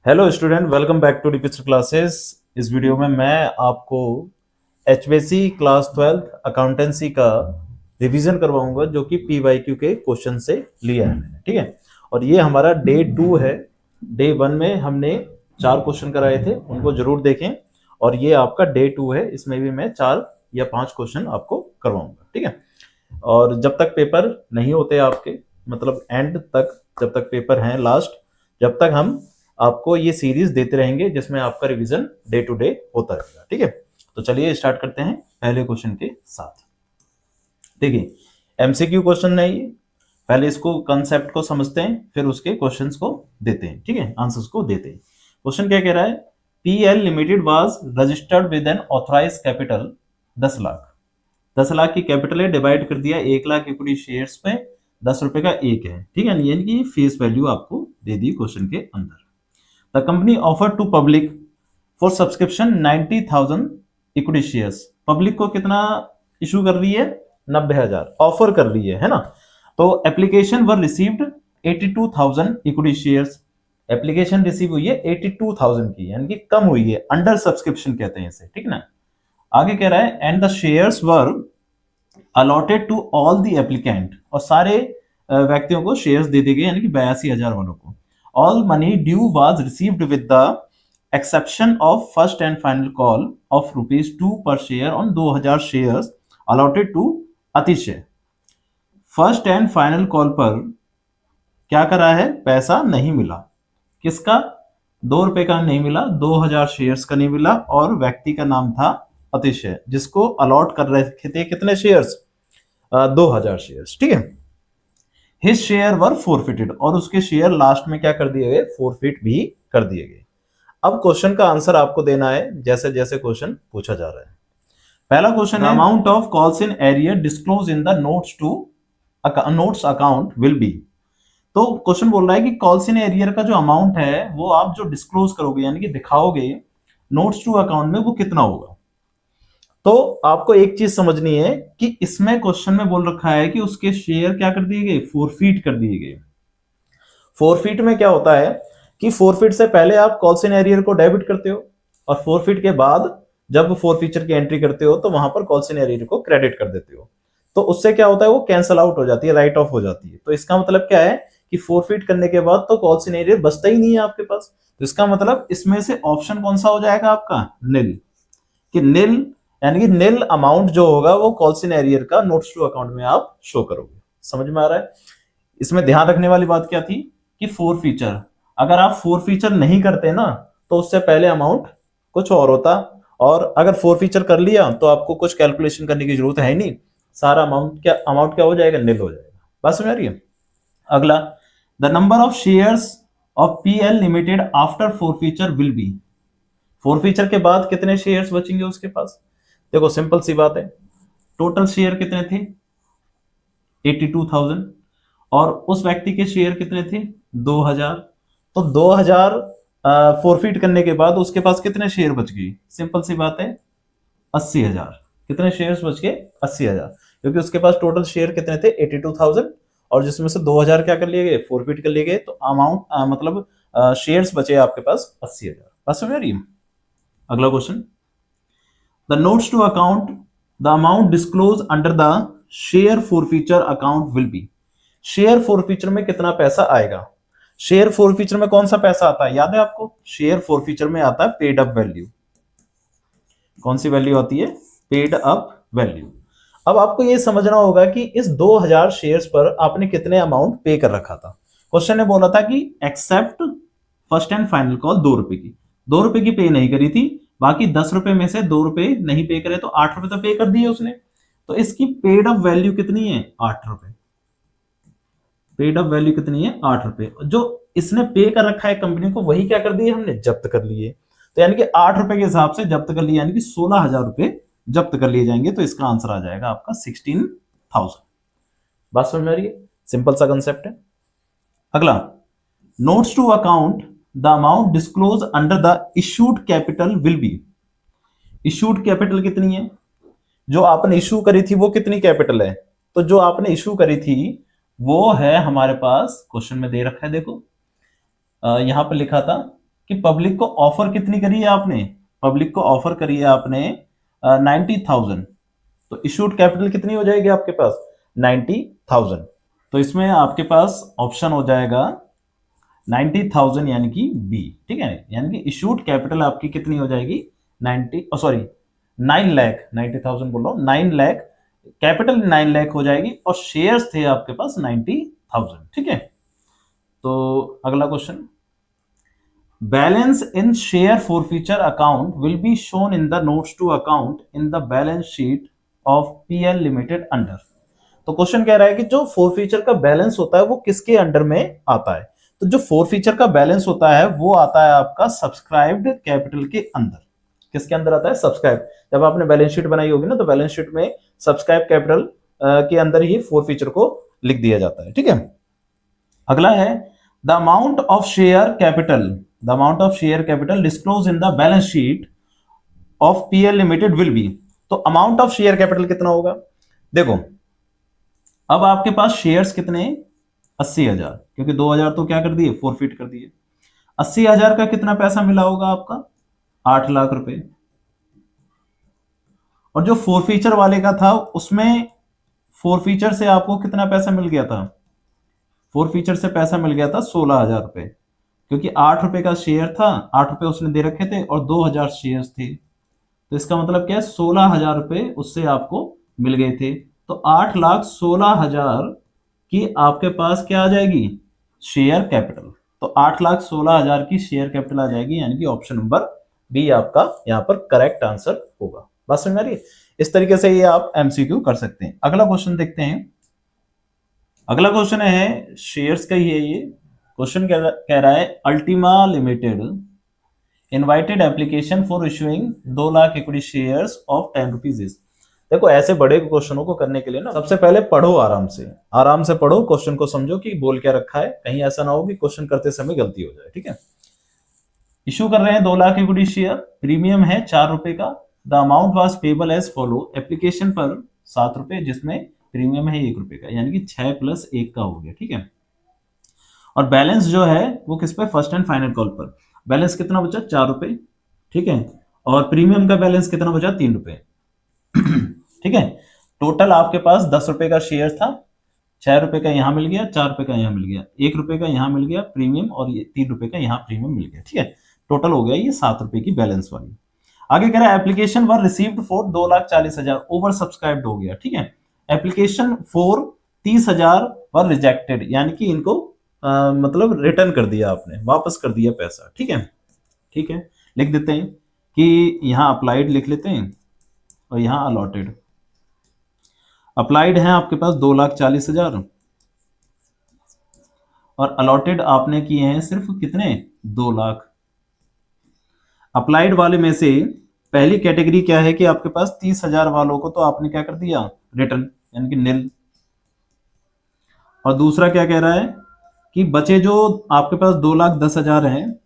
Hello student, welcome back to Repix classes. इस video में मैं आपको एचबीसी क्लास 12 अकाउंटेंसी का रिवीजन करवाऊंगा जो कि पीवाईक्यू के क्वेश्चन से लिया है मैंने। ठीक है, और ये हमारा डे 2 है। डे 1 में हमने 4 क्वेश्चन कराए थे, उनको जरूर देखें। और ये आपका डे 2 है, इसमें भी मैं 4 या 5 क्वेश्चन आपको करवाऊंगा। ठीक है, और जब तक पेपर नहीं होते आपके, मतलब एंड तक, जब तक पेपर हैं लास्ट, जब तक हम आपको ये सीरीज देते रहेंगे जिसमें आपका रिवीजन डे टू डे होता रहेगा। ठीक है, तो चलिए स्टार्ट करते हैं पहले क्वेश्चन के साथ। देखिए, एमसीक्यू क्वेश्चन है ये। पहले इसको कंसेप्ट को समझते हैं, फिर उसके क्वेश्चंस को देते हैं। ठीक है, आंसर्स को देते हैं। क्वेश्चन क्या कह रहा है? PL limited was registered with an authorise capital 10 lakh. 10 lakh की कैपिटल है, डिवाइड कर दिया 1 लाख इक्विटी शेयर्स में, 10 रुपए का एक है। ठीक है, यानी कि फेस वैल्यू आपको दे दी क्वेश्चन के अंदर। The company offered to public for subscription 90,000 equity shares। Public को कितना इशू कर रही है? 90,000 ऑफर कर रही है ना। तो एप्लीकेशन वर received 82,000 equity shares. Application receive हुई है 82,000 की, यानी कि कम हुई है, अंडर सब्सक्रिप्शन कहते हैं इसे। ठीक ना। आगे कह रहा है and the shares were allotted to all the applicant, और सारे व्यक्तियों को शेयर्स दे दिए गए, यानी कि 82,000 वालों को। All money due was received with the exception of first and final call of ₹2 per share on 2,000 shares allotted to अतिशय। फर्स्ट एंड फाइनल कॉल पर क्या करा है? पैसा नहीं मिला। किसका? 2 रुपए का नहीं मिला, 2,000 शेयर्स का नहीं मिला, और व्यक्ति का नाम था अतिशय, जिसको अलॉट कर रहे थे कितने शेयर्स? 2,000 शेयर्स। ठीक है, हिज शेयर वर फोरफिटेड, और उसके शेयर लास्ट में क्या कर दिए गए? फोरफिट भी कर दिए गए। अब क्वेश्चन का आंसर आपको देना है जैसे जैसे क्वेश्चन पूछा जा रहा है। पहला क्वेश्चन है amount of calls in arrear disclose in the notes to notes account will be. तो क्वेश्चन बोल रहा है कि कॉल्स इन एरियर का जो अमाउंट है वो आप जो डिस्क्लोज करोगे, यानी कि दिखाओगे नोट्स टू अकाउंट में, वो कितना होगा। तो आपको एक चीज समझनी है कि इसमें क्वेश्चन में बोल रखा है कि उसके शेयर क्या कर दिए गए? फोरफीट कर दिए गए। फोरफीट में क्या होता है कि फोरफीट से पहले आप कॉल्स इन एरियर को डेबिट करते हो, और फोरफीट के बाद जब फोरफीचर की एंट्री करते हो तो वहां पर कॉल्स इन एरियर को क्रेडिट कर देते हो। तो उससे क्या होता है? वो कैंसल आउट हो जाती है, राइट ऑफ हो जाती है। तो इसका मतलब क्या है कि फोरफीट करने के बाद तो कॉल्स इन एरियर बचता ही नहीं है आपके पास। तो इसका मतलब इसमें से ऑप्शन कौन सा हो जाएगा आपका? निल। कि निल, यानी कि निल अमाउंट जो होगा वो कॉल्स इन एरियर का नोट्स टू अकाउंट में आप शो करोगे। समझ में आ रहा है? इसमें ध्यान रखने वाली बात क्या थी कि फोर फीचर, अगर आप फोर फीचर नहीं करते ना तो उससे पहले अमाउंट कुछ और होता, और अगर फोर फीचर कर लिया तो आपको कुछ कैलकुलेशन करने की जरूरत है ही नहीं, सारा अमाउंट क्या हो जाएगा? निल हो जाएगा। बात समझ आ रही है? अगला, the number of shares of PL limited after four feature will be. Four feature के बाद कितने शेयर्स बचेंगे उसके पास? देखो सिंपल सी बात है, टोटल शेयर कितने थे? 82,000, और उस व्यक्ति के शेयर कितने थे? 2,000। तो 2,000 फोरफीट करने के बाद उसके पास कितने शेयर बच गए? सिंपल सी बात है, 80,000। कितने शेयर्स बच गए? 80,000, क्योंकि उसके पास टोटल शेयर कितने थे? 82,000, और जिसमें से 2,000 क्या कर लिए गए? फोरफीट कर लिए गए। तो अमाउंट मतलब शेयर्स बचे आपके पास 80,000। बस समझ रही है? अगला question, the notes to account, the amount disclosed under the share forfeiture account will be। Share forfeiture में कितना पैसा आएगा? शेयर फोरफीचर में कौन सा पैसा आता है? याद है आपको? शेयर फोरफीचर में आता है पेड अप वैल्यू। कौन सी वैल्यू आती है? Paid up value. अब आपको ये समझना होगा कि इस 2,000 शेयर्स पर आपने कितने अमाउंट पे कर रखा था। क्वेश्चन ने बोला था कि accept first and final call 2 रुपए की, 2 रुपए की पे नहीं करी थी, बाकी 10 रुपए में से 2 रुपए नहीं पे करे, तो 8 रुपए तो पे कर दिए उसने। तो इसकी पेड अप वैल्यू कितनी है? 8 रुपए। पेड अप वैल्यू कितनी है? 8 रुपए। जो इसने पे कर रखा है कंपनी को, वही क्या कर दिए हमने? जब्त कर लिए। तो यानी कि 8 रुपए के हिसाब से जब्त कर लिए, यानी कि 16,000 रुपए जब्त कर लिए जाएंगे। तो इसका आंसर आ जाएगा आपका 16,000। बात समझ में आ रही है? सिंपल सा कंसेप्ट है। अगला, notes to account, the amount disclose under the issued capital will be. Issued capital कितनी है? जो आपने इशू करी थी वो कितनी कैपिटल है? तो जो आपने इशू करी थी वो है हमारे पास, क्वेश्चन में दे रखा है, देखो यहां पर लिखा था कि पब्लिक को ऑफर कितनी करी है आपने, पब्लिक को ऑफर करी है आपने 90,000, तो इशूड कैपिटल कितनी हो जाएगी आपके पास 90,000। तो इसमें आपके पास ऑप्शन हो जाएगा 90,000 यानी कि बी, ठीक है, यानी कि इशूड कैपिटल आपकी कितनी हो जाएगी 9 लाख, 90,000 बोल रहा हूं, 9 लाख, कैपिटल 9 लाख हो जाएगी और शेयर्स थे आपके पास 90,000, ठीक है। तो अगला question, balance in share forfeiture account will be shown in the notes to account in the balance sheet of PL limited under. तो क्वेश्चन कह रहा है कि जो फॉरफीचर का बैलेंस होता है वो किसके अंडर में आता है, तो जो फॉरफीचर का बैलेंस होता है वो आता है आपका सब्सक्राइब्ड कैपिटल के अंदर। किसके अंदर आता है, सब्सक्राइब, जब आपने बैलेंस शीट बनाई होगी ना तो बैलेंस शीट में सब्सक्राइब कैपिटल के अंदर ही फॉरफीचर को लिख दिया जाता है, ठीक है। अगला है the amount of share capital, the amount of share capital disclose in the balance sheet of PL limited will be. तो अमाउंट ऑफ शेयर कैपिटल कितना होगा, देखो अब आपके पास शेयर्स कितने 80,000, क्योंकि 2,000 तो क्या कर दिए फॉरफिट कर दिए, 80,000 का कितना पैसा मिला होगा आपका 8 लाख रुपए, और जो फॉरफीचर वाले का था उसमें फॉरफीचर से आपको कितना पैसा मिल गया था, फॉरफीचर से पैसा मिल गया था 16,000 रुपए, क्योंकि 8 रुपए का शेयर था, 8 रुपए उसने दे रखे थे और 2,000 शेयर्स थे, तो इसका मतलब क्या है 16,000 रुपए उससे आपको मिल गए थे। तो 8,16,000 की आपके पास क्या आ जाएगी शेयर कैपिटल, तो 8,16,000 की शेयर कैपिटल आ जाएगी, यानी कि ऑप्शन नंबर बी आपका यहाँ पर करेक्ट आंसर होगा। बात समझ आ रही है, इस तरीके से ये आप एमसीक्यू कर सकते हैं। अगला क्वेश्चन देखते हैं, अगला क्वेश्चन है शेयर्स का ही है, ये क्वेश्चन कह रहा है Ultima limited invited application for issuing 2 lakh equity shares of 10 rupees. देखो ऐसे बड़े क्वेश्चनों को करने के लिए ना सबसे पहले पढ़ो, आराम से पढ़ो, क्वेश्चन को समझो कि बोल क्या रखा है, कहीं ऐसा ना हो कि क्वेश्चन करते समय गलती हो जाए, ठीक है। इशू कर रहे हैं 2 लाख इक्विटी शेयर, प्रीमियम है 4 रुपए का, the amount was payable as follow, application पर 7 रुपए जिसमें प्रीमियम है 1 रुपए का, यानी कि 6 + 1 का हो गया, ठीक है। और बैलेंस जो है वो किस पे, फर्स्ट एंड फाइनल कॉल पर बैलेंस कितना बचा 4 रुपए, ठीक है, और प्रीमियम का बैलेंस कितना बचा 3 रुपए, ठीक है। टोटल आपके पास 10 रुपए का शेयर था, 6 रुपए का यहां मिल गया, 4 रुपए का यहां मिल गया, 1 रुपए का यहां मिल गया प्रीमियम, और ये 3 रुपए का यहां प्रीमियम मिल गया, ठीक है। टोटल हो गया ये 7 रुपए की बैलेंस वाली। आगे कह रहा है application were received for 2,40,000, over subscribed हो गया, ठीक है। एप्लीकेशन फॉर 30,000 वर रिजेक्टेड, यानी कि इनको मतलब रिटर्न कर दिया आपने, वापस कर दिया पैसा, ठीक है, ठीक है। लिख देते हैं कि यहाँ अप्लाइड लिख लेते हैं और यहाँ अलॉटेड। अप्लाइड है आपके पास 2,40,000 और अलॉटेड आपने किए हैं सिर्फ कितने 2 लाख। अप्लाइड वाले में से पहली कैटेगरी क्या है कि आपके पास 30,000 वालों को तो आपने क्या कर दिया रिटर्न, यानी कि निल। और दूसरा क्या कह रहा है कि बचे जो आपके पास 2,10,000 हैं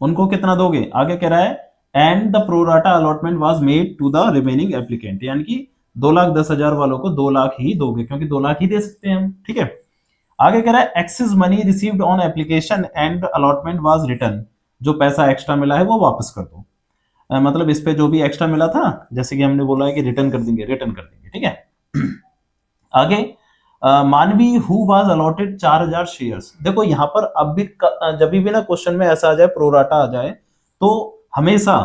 उनको कितना दोगे, आगे कह रहा है and the pro rata allotment was made to the remaining applicant, यानी कि 2,10,000 वालों को 2 लाख ही दोगे, क्योंकि 2 लाख ही दे सकते हैं हम, ठीक है। आगे कह रहा है excess money received on application and allotment was written, जो पैसा एक्स्ट्रा मिला है वो वापस कर दो, मतलब इस पे जो भी एक्स्ट्रा मिला था जैसे कि हमने बोला है कि रिटर्न कर देंगे, ठीक है। आगे मानवी हु वाज अलॉटेड 4,000 शेयर्स, देखो यहाँ पर अब भी जब भी ना क्वेश्चन में ऐसा आ जाए प्रोराटा आ जाए तो हमेशा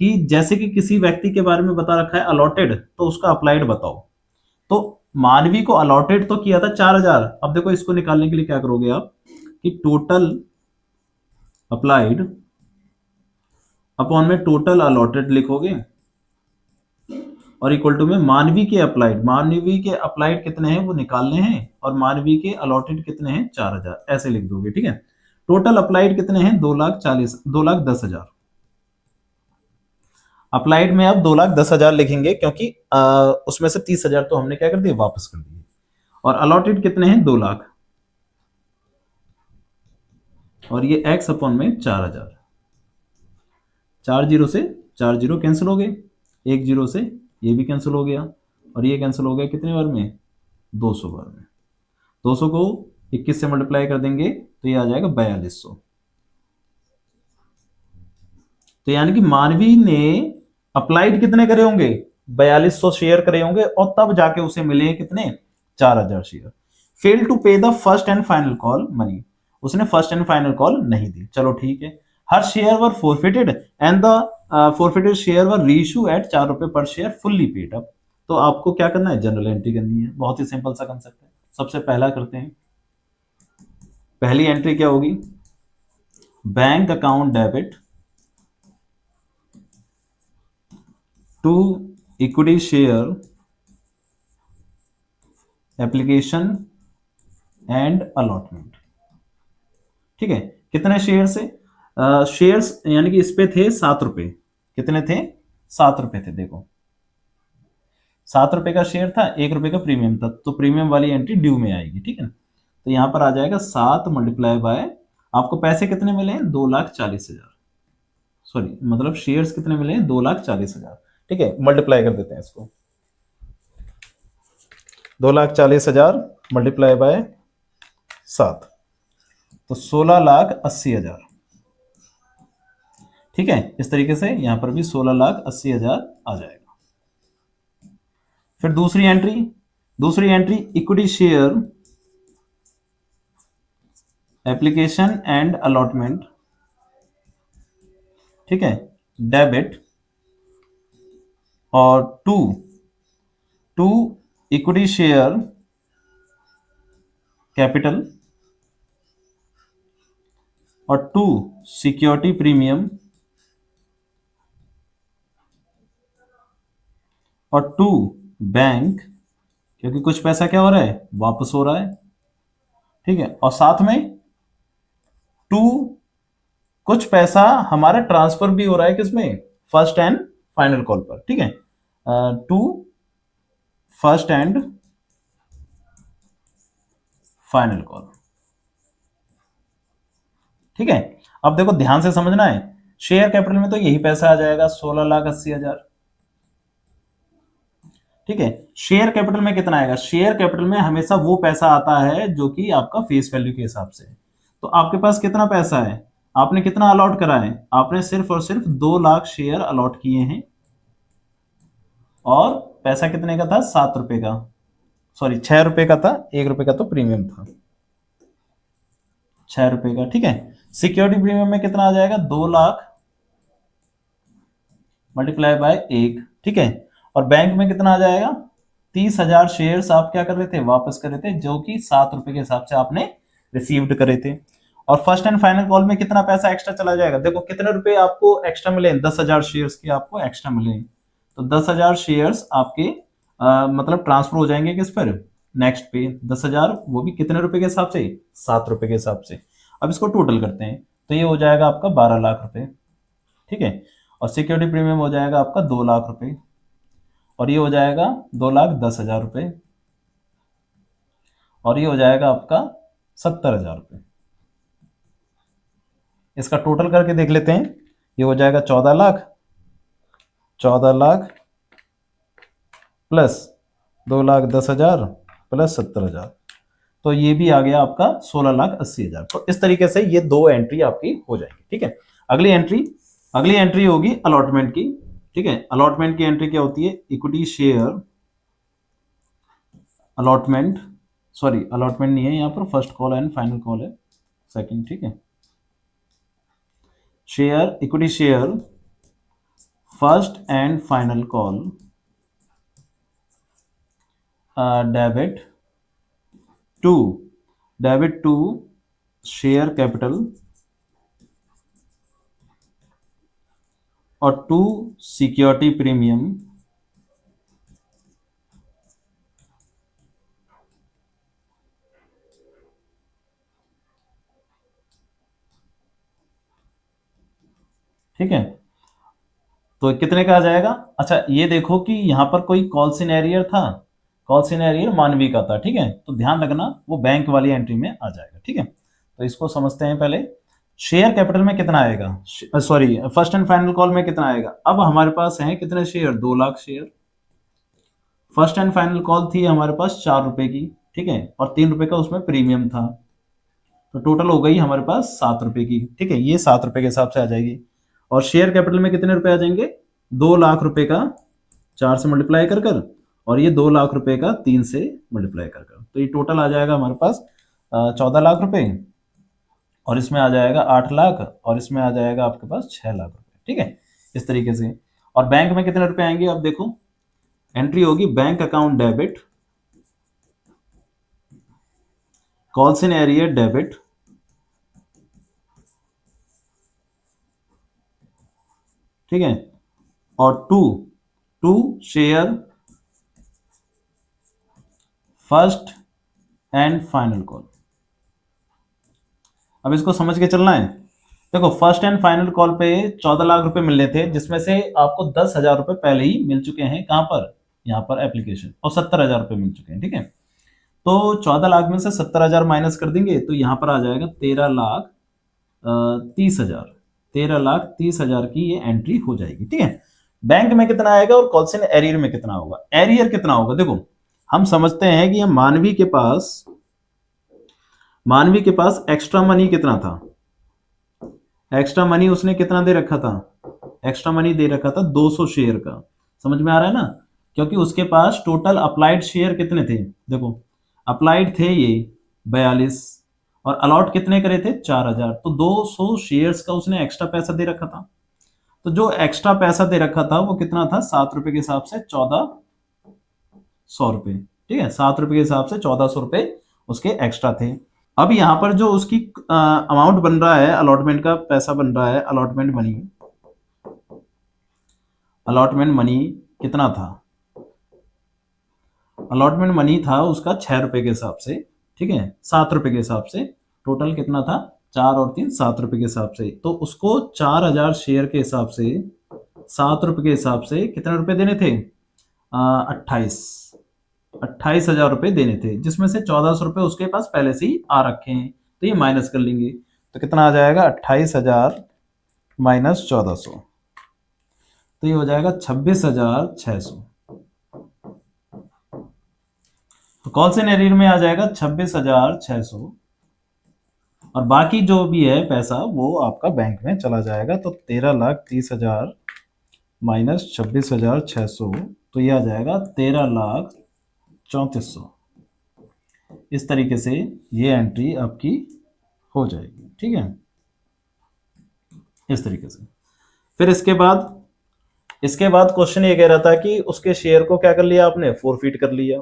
कि जैसे कि किसी व्यक्ति के बारे में बता रखा है अलॉटेड तो उसका अप्लाइड बताओ। तो मानवी को अलॉटेड तो किया था 4,000, अब देखो इसको निकालने के लिए क्या करोगे आप कि टोटल अप्लाइड अपॉन में टोटल अलॉटेड लिखोगे और इक्वल टू में मानवी के अप्लाइड कितने हैं वो निकालने हैं और मानवी के अलॉटेड कितने हैं 4,000, ऐसे लिख दोगे, ठीक है। टोटल अप्लाइड कितने हैं 2,10,000। अप्लाइड में अब 2,10,000 लिखेंगे क्योंकि उसमें से 30,000 तो हमने क्या कर दिए वापस कर दिए, और अलॉटेड कितने हैं 2 लाख, और ये x अपॉन में 4,000, 4 जीरो से 4 जीरो कैंसिल हो गए, 1 जीरो से ये भी कैंसिल हो गया और ये कैंसिल हो गया कितने बार में 200 बार में। 200 को 21 से मल्टीप्लाई कर देंगे तो ये आ जाएगा 4,200, तो यानी कि मानवी ने अप्लाइड कितने करे होंगे, 4200 शेयर करे होंगे, और तब जाके उसे मिले कितने, 4000 share. Fail to pay the first and final call money, उसने फर्स्ट एंड फाइनल कॉल नहीं दी, चलो ठीक है। हर share were forfeited and the forfeited share were reissue at 4 रुपए पर शेयर फुल्ली पेड अप। तो आपको क्या करना है, जनरल एंट्री करनी है, बहुत ही सिंपल सा कंसेप्ट है। सबसे पहला करते हैं, पहली एंट्री क्या होगी, bank account debit to equity share application and allotment. ठीक है, कितने शेयर से, शेयर्स यानी कि इस पे थे 7 रुपए, कितने थे, 7 रुपए थे। देखो 7 रुपए का शेयर था, 1 रुपए का प्रीमियम था, तो प्रीमियम वाली एंट्री ड्यू में आएगी। ठीक है, तो यहां पर आ जाएगा 7 मल्टीप्लाई बाय, आपको पैसे कितने मिले हैं, 2,40,000, सॉरी मतलब शेयर्स कितने मिले हैं, 2,40,000। ठीक है, मल्टीप्लाई कर देते हैं इसको, 2,40,000 मल्टीप्लाई बाय 7, तो 16,80,000। ठीक है, इस तरीके से यहां पर भी 16,80,000 आ जाएगा। फिर दूसरी entry equity share application and allotment. ठीक है, डेबिट और टू इक्विटी शेयर कैपिटल और 2 सिक्योरिटी प्रीमियम और 2 बैंक, क्योंकि कुछ पैसा क्या हो रहा है, वापस हो रहा है। ठीक है, और साथ में 2 कुछ पैसा हमारा ट्रांसफर भी हो रहा है किसमें, फर्स्ट एंड फाइनल कॉल पर। ठीक है, 2 फर्स्ट एंड फाइनल कॉल। ठीक है, अब देखो ध्यान से समझना है, शेयर कैपिटल में तो यही पैसा आ जाएगा 16,80,000। ठीक है, शेयर कैपिटल में कितना आएगा, शेयर कैपिटल में हमेशा वो पैसा आता है जो कि आपका फेस वैल्यू के हिसाब से। तो आपके पास कितना पैसा है, आपने कितना अलॉट करा है, आपने सिर्फ और सिर्फ 2 लाख शेयर अलॉट किए हैं, और पैसा कितने का था, 7 रुपए का, सॉरी 6 रुपए का था, 1 रुपए का तो प्रीमियम था, 6 रुपए का। ठीक है, सिक्योरिटी प्रीमियम में कितना आ जाएगा, 2 लाख मल्टीप्लाई बाय 1। ठीक है, और बैंक में कितना आ जाएगा, 30,000 शेयर्स आप क्या कर रहे थे, वापस कर रहे थे, जो कि 7 रुपए के हिसाब से आपने रिसीव्ड करे थे। और फर्स्ट एंड फाइनल कॉल में कितना पैसा एक्स्ट्रा चला जाएगा, देखो कितने रुपए आपको एक्स्ट्रा मिले, 10,000 शेयर्स के आपको एक्स्ट्रा मिले, तो 10,000 शेयर्स आपके मतलब ट्रांसफर हो जाएंगे किस पर, नेक्स्ट पे 10,000, वो भी कितने रुपए के हिसाब से, 7 रुपए के हिसाब से। अब इसको टोटल करते हैं, तो ये हो जाएगा आपका 12 लाख रुपए। ठीक है, और सिक्योरिटी प्रीमियम हो जाएगा आपका 2 लाख रुपए, और ये हो जाएगा 2,10,000 रुपए, और ये हो जाएगा आपका 70,000 रुपए। इसका टोटल करके देख लेते हैं, ये हो जाएगा 14 लाख प्लस 2,10,000 प्लस 70,000, तो ये भी आ गया आपका 16,80,000। तो इस तरीके से ये 2 एंट्री आपकी हो जाएगी। ठीक है, अगली एंट्री होगी अलॉटमेंट की। ठीक है, अलॉटमेंट की एंट्री क्या होती है, equity share allotment, sorry allotment नहीं है यहाँ पर, first call and final call है, सेकंड। ठीक है, share equity share first and final call debit to share capital और 2 सिक्योरिटी प्रीमियम ठीक है, तो कितने का आ जाएगा। अच्छा ये देखो कि यहां पर कोई कॉल सिनेरियर था, कॉल सिनेरियर मानवी का था। ठीक है, तो ध्यान रखना वो बैंक वाली एंट्री में आ जाएगा। ठीक है, तो इसको समझते हैं पहले, शेयर कैपिटल में कितना आएगा, sorry first and final call में कितना आएगा। अब हमारे पास है कितने share, 2 lakh share, first and final call थी हमारे पास 4 रुपए की। ठीक है, और 3 रुपए का उसमें प्रीमियम था, तो टोटल हो गई हमारे पास 7 रुपए की। ठीक है, ये 7 रुपए के हिसाब से आ जाएगी। और शेयर कैपिटल में कितने रुपए आ जाएंगे, 2 लाख रुपए का 4 से मल्टीप्लाई कर कर, और ये 2 लाख रुपए का 3 से मल्टीप्लाई कर कर, तो ये टोटल आ जाएगा हमारे पास 14 लाख रुपए, और इसमें आ जाएगा 8 लाख, और इसमें आ जाएगा आपके पास 6 लाख रुपए। ठीक है, इस तरीके से। और बैंक में कितने रुपए आएंगे, अब देखो एंट्री होगी bank account debit, calls in arrear debit, ठीक है, और to share first and final call. अब इसको समझ के चलना है। देखो फर्स्ट एंड फाइनल कॉल पे 14 लाख रुपए मिलने थे, जिसमें से आपको 10,000 रुपए पहले ही मिल चुके हैं, कहां पर, यहाँ पर एप्लीकेशन, और 70,000 रुपए मिल चुके हैं। ठीक है, तो 14 लाख में से 70,000 माइनस कर देंगे तो यहाँ पर आ जाएगा 13,30,000, 13,30,000 की ये एंट्री हो जाएगी। ठीक है, बैंक में कितना आएगा और कॉल्स इन एरियर में कितना होगा। एरियर कितना होगा, देखो हम समझते हैं कि मानवी के पास एक्स्ट्रा मनी कितना था, एक्स्ट्रा मनी उसने कितना दे रखा था, एक्स्ट्रा मनी दे रखा था 200 शेयर का। समझ में आ रहा है ना, क्योंकि उसके पास टोटल अप्लाइड शेयर कितने थे, देखो अप्लाइड थे ये 42, और अलॉट कितने करे थे 4,000, तो 200 शेयर्स का उसने एक्स्ट्रा पैसा दे रखा था। तो जो एक्स्ट्रा पैसा दे रखा था वो कितना था, 7 रुपए के हिसाब से 1400 रुपए। ठीक है, 7 रुपए के हिसाब से 1400 रुपए उसके एक्स्ट्रा थे। अब यहाँ पर जो उसकी अमाउंट बन रहा है, अलॉटमेंट का पैसा बन रहा है, अलॉटमेंट मनी कितना था, अलॉटमेंट मनी था उसका 6 रुपए के हिसाब से, ठीक है, 7 रुपए के हिसाब से, टोटल कितना था 4 और 3 7 रुपए के हिसाब से। तो उसको 4,000 शेयर के हिसाब से 7 रुपए के हिसाब से कितने रुपए देने थे, 28,000 रुपए देने थे, जिसमें से 1,400 रुपए उसके पास पहले से ही आ रखे हैं, तो ये माइनस कर लेंगे, तो कितना आ जाएगा 28,000 माइनस 1,400, तो ये हो जाएगा 26,600। तो कॉल्स इन एरियर में आ जाएगा 26,600, और बाकी जो भी है पैसा वो आपका बैंक में चला जाएगा। तो 13,30,000 माइनस 26,600, तो ये आ जाएगा 13,34,000। इस तरीके से ये एंट्री आपकी हो जाएगी। ठीक है, इस तरीके से। फिर इसके बाद क्वेश्चन ये कह रहा था कि उसके शेयर को क्या कर लिया आपने, फोरफिट कर लिया।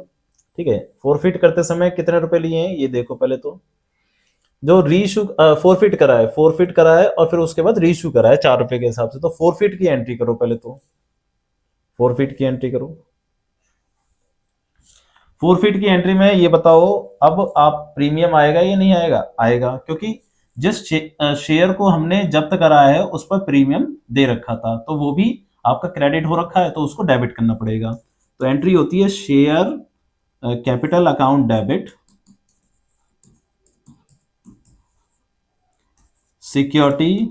ठीक है, फोरफिट करते समय कितने रुपए लिए हैं ये देखो, पहले तो जो रीइशू फोरफिट करा है और फिर उसके बाद रीइशू करा है 4 रुपए के हिसाब से, तो फोरफिट की एंट्री करो, पहले तो फोरफिट की एंट्री करो। फोरफिट की एंट्री में ये बताओ अब आप प्रीमियम आएगा या नहीं आएगा, आएगा, क्योंकि जिस शेयर को हमने जब्त करा है उस पर प्रीमियम दे रखा था, तो वो भी आपका क्रेडिट हो रखा है, तो उसको डेबिट करना पड़ेगा। तो एंट्री होती है share capital account debit, security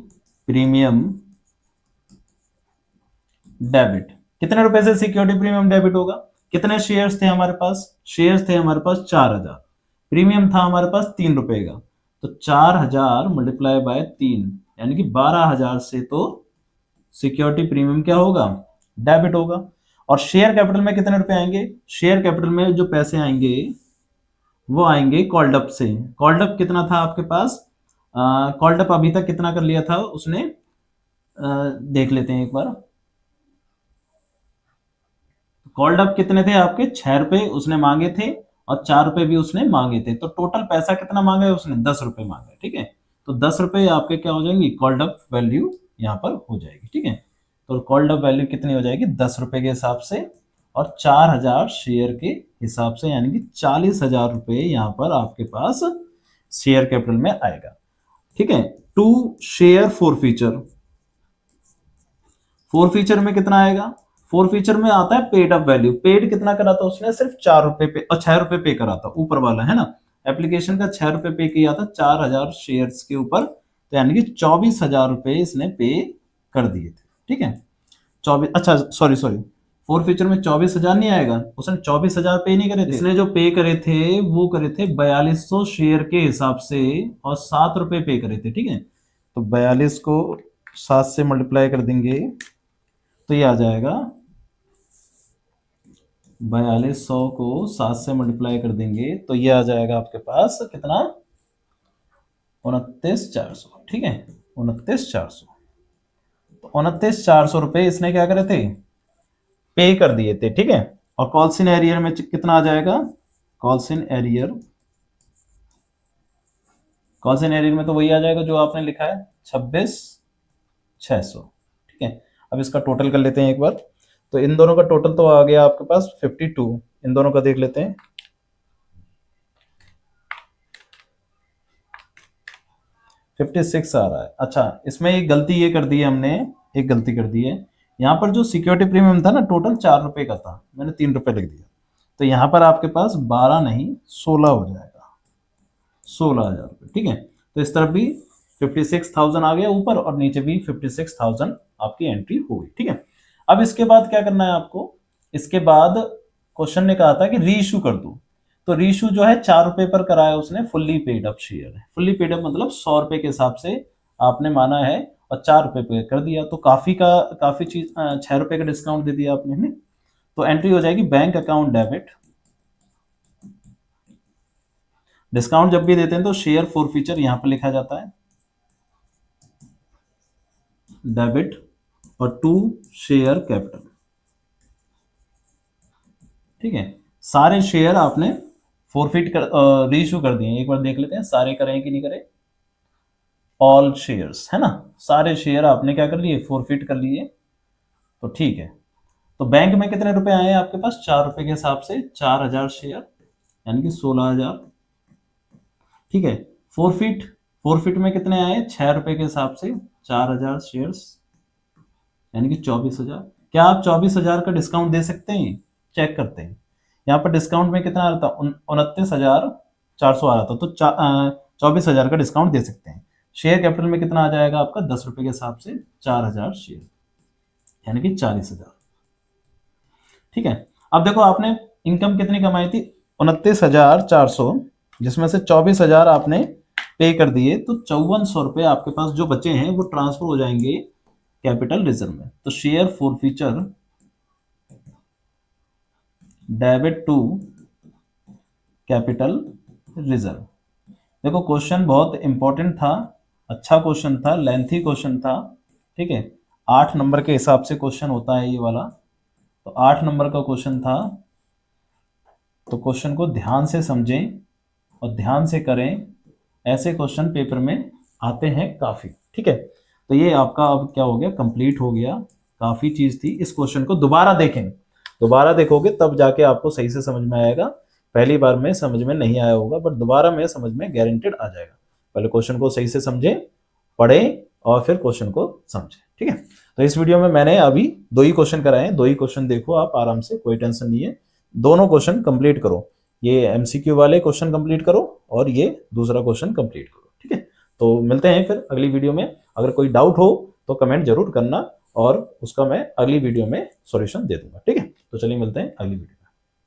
premium debit. कितने रुपए से सिक्योरिटी प्रीमियम डेबिट होगा, कितने शेयर्स थे हमारे पास, शेयर्स थे हमारे पास 4,000, प्रीमियम था हमारे पास 3 रुपए का, तो 4,000 मल्टीप्लाई बाय 3 यानी कि 12,000 से तो सिक्योरिटी प्रीमियम क्या होगा, डेबिट होगा। और शेयर कैपिटल में कितने रुपए आएंगे, शेयर कैपिटल में जो पैसे आएंगे वो आएंगे कॉल्डअप से। कॉल्डअप कितना था आपके पास, कॉल्डअप अभी तक कितना कर लिया था उसने, देख लेते हैं एक बार। कॉल्डअप कितने थे आपके, 6 रुपए उसने मांगे थे और 4 रुपए भी उसने मांगे थे, तो टोटल पैसा कितना मांगा है उसने, 10 रुपए मांगा है। ठीक है, तो 10 रुपए आपके क्या हो जाएंगी, कॉल्डअप वैल्यू यहाँ पर हो जाएगी। ठीक है, तो कॉल्डअप वैल्यू कितनी हो जाएगी, 10 रुपए के हिसाब से और 4,000 शेयर के हिसाब से, यानी कि 40,000 रुपए यहाँ पर आपके पास शेयर कैपिटल में आएगा। ठीक है, टू शेयर फोरफीचर में कितना आएगा, फोरफीचर में आता है पेड अप वैल्यू। पेड कितना करा था उसने, सिर्फ 4 रुपए पे और 6 रुपए पे करा था, ऊपर वाला है ना, एप्लीकेशन का 6 रुपए पे किया था 4,000 शेयर्स के ऊपर, तो यानी कि 24,000 रुपए इसने पे कर दिए थे। ठीक है, 24, अच्छा सॉरी फोरफीचर में 24,000 नहीं आएगा, उसने 24,000 पे नहीं करे थे, इसने जो पे करे थे वो करे थे 4200 शेयर के हिसाब से और 7 रुपए पे करे थे। ठीक है, तो 42 को 7 से मल्टीप्लाई कर देंगे तो ये आ जाएगा 4200 को 7 से मल्टीप्लाई कर देंगे तो ये आ जाएगा आपके पास कितना, 29,400। ठीक है, 29,400। तो 29,400 रुपए इसने क्या करे थे, पे कर दिए थे। ठीक है, और कॉल्स इन एरियर में कितना आ जाएगा, कॉल्स इन एरियर में तो वही आ जाएगा जो आपने लिखा है, 26,600। ठीक है, अब इसका टोटल कर लेते हैं एक बार। तो इन दोनों का टोटल तो आ गया आपके पास 52, इन दोनों का देख लेते हैं। 56 आ रहा है। अच्छा, इसमें एक गलती ये कर दी है हमने, एक गलती कर दी है, यहाँ पर जो सिक्योरिटी प्रीमियम था ना टोटल 4 रुपए का था, मैंने 3 रुपए लिख दिया। तो यहाँ पर आपके पास 12 नहीं 16 हो जाएगा, 16,000 रुपये। ठीक है, तो इस तरफ भी 56,000 आ गया ऊपर और नीचे भी 56,000 आपकी एंट्री हो गई। ठीक है, अब इसके बाद क्या करना है आपको, इसके बाद क्वेश्चन ने कहा था कि रीइश्यू कर दो। तो रीइश्यू जो है 4 रुपए पर कराया उसने, फुल्ली पेड अप शेयर है। फुल्ली पेड अप मतलब 100 रुपए के हिसाब से आपने माना है और 4 रुपए पे कर दिया, तो काफी चीज 6 रुपए का डिस्काउंट दे दिया आपने, है। तो एंट्री हो जाएगी बैंक अकाउंट डेबिट। डिस्काउंट जब भी देते हैं तो शेयर फॉरफीचर यहां पर लिखा जाता है, डेबिट और टू शेयर कैपिटल। ठीक है, सारे शेयर आपने फॉरफिट कर रीइश्यू कर दिए। एक बार देख लेते हैं सारे करें कि नहीं करें, ऑल शेयर्स, है ना, सारे शेयर आपने क्या कर लिए, फॉरफिट कर लिए। तो ठीक है, तो बैंक में कितने रुपए आए आपके पास, 4 रुपए के हिसाब से 4,000 शेयर यानी कि 16,000। ठीक है, फॉरफिट में कितने आए, 6 रुपए के हिसाब से 4,000 शेयर्स यानी कि 24,000। क्या आप 24,000 का डिस्काउंट दे सकते हैं, चेक करते हैं। यहाँ पर डिस्काउंट में कितना आ रहा था, 29,400 आ रहा था, तो 24,000 का डिस्काउंट दे सकते हैं। शेयर कैपिटल में कितना आ जाएगा आपका, 10 रुपए के हिसाब से 4,000 शेयर यानी कि 40,000। ठीक है, अब देखो आपने इनकम कितनी कमाई थी, 29,400, जिसमें से 24,000 आपने पे कर दिए, तो 5400 रुपए आपके पास जो बचे हैं वो ट्रांसफर हो जाएंगे कैपिटल रिजर्व में। तो share forfeiture debit to capital reserve. देखो क्वेश्चन बहुत इंपॉर्टेंट था, अच्छा क्वेश्चन था, लेंथी क्वेश्चन था। ठीक है, 8 नंबर के हिसाब से क्वेश्चन होता है ये वाला, तो 8 नंबर का क्वेश्चन था। तो क्वेश्चन को ध्यान से समझें और ध्यान से करें, ऐसे क्वेश्चन पेपर में आते हैं काफी। ठीक है, तो ये आपका अब क्या हो गया, कंप्लीट हो गया। काफी चीज थी, इस क्वेश्चन को दोबारा देखें, दोबारा देखोगे तब जाके आपको सही से समझ में आएगा। पहली बार में समझ में नहीं आया होगा, बट दोबारा में समझ में गारंटेड आ जाएगा। पहले क्वेश्चन को सही से समझें, पढ़ें और फिर क्वेश्चन को समझें। ठीक है, तो इस वीडियो में मैंने अभी 2 ही क्वेश्चन कराए हैं, 2 ही क्वेश्चन देखो आप आराम से, कोई टेंशन नहीं है। दोनों क्वेश्चन कंप्लीट करो, ये एमसीक्यू वाले क्वेश्चन कंप्लीट करो और ये दूसरा क्वेश्चन कंप्लीट करो। ठीक है, तो मिलते हैं फिर अगली वीडियो में। अगर कोई डाउट हो तो कमेंट जरूर करना और उसका मैं अगली वीडियो में सॉल्यूशन दे दूंगा। ठीक है, तो चलिए मिलते हैं अगली वीडियो।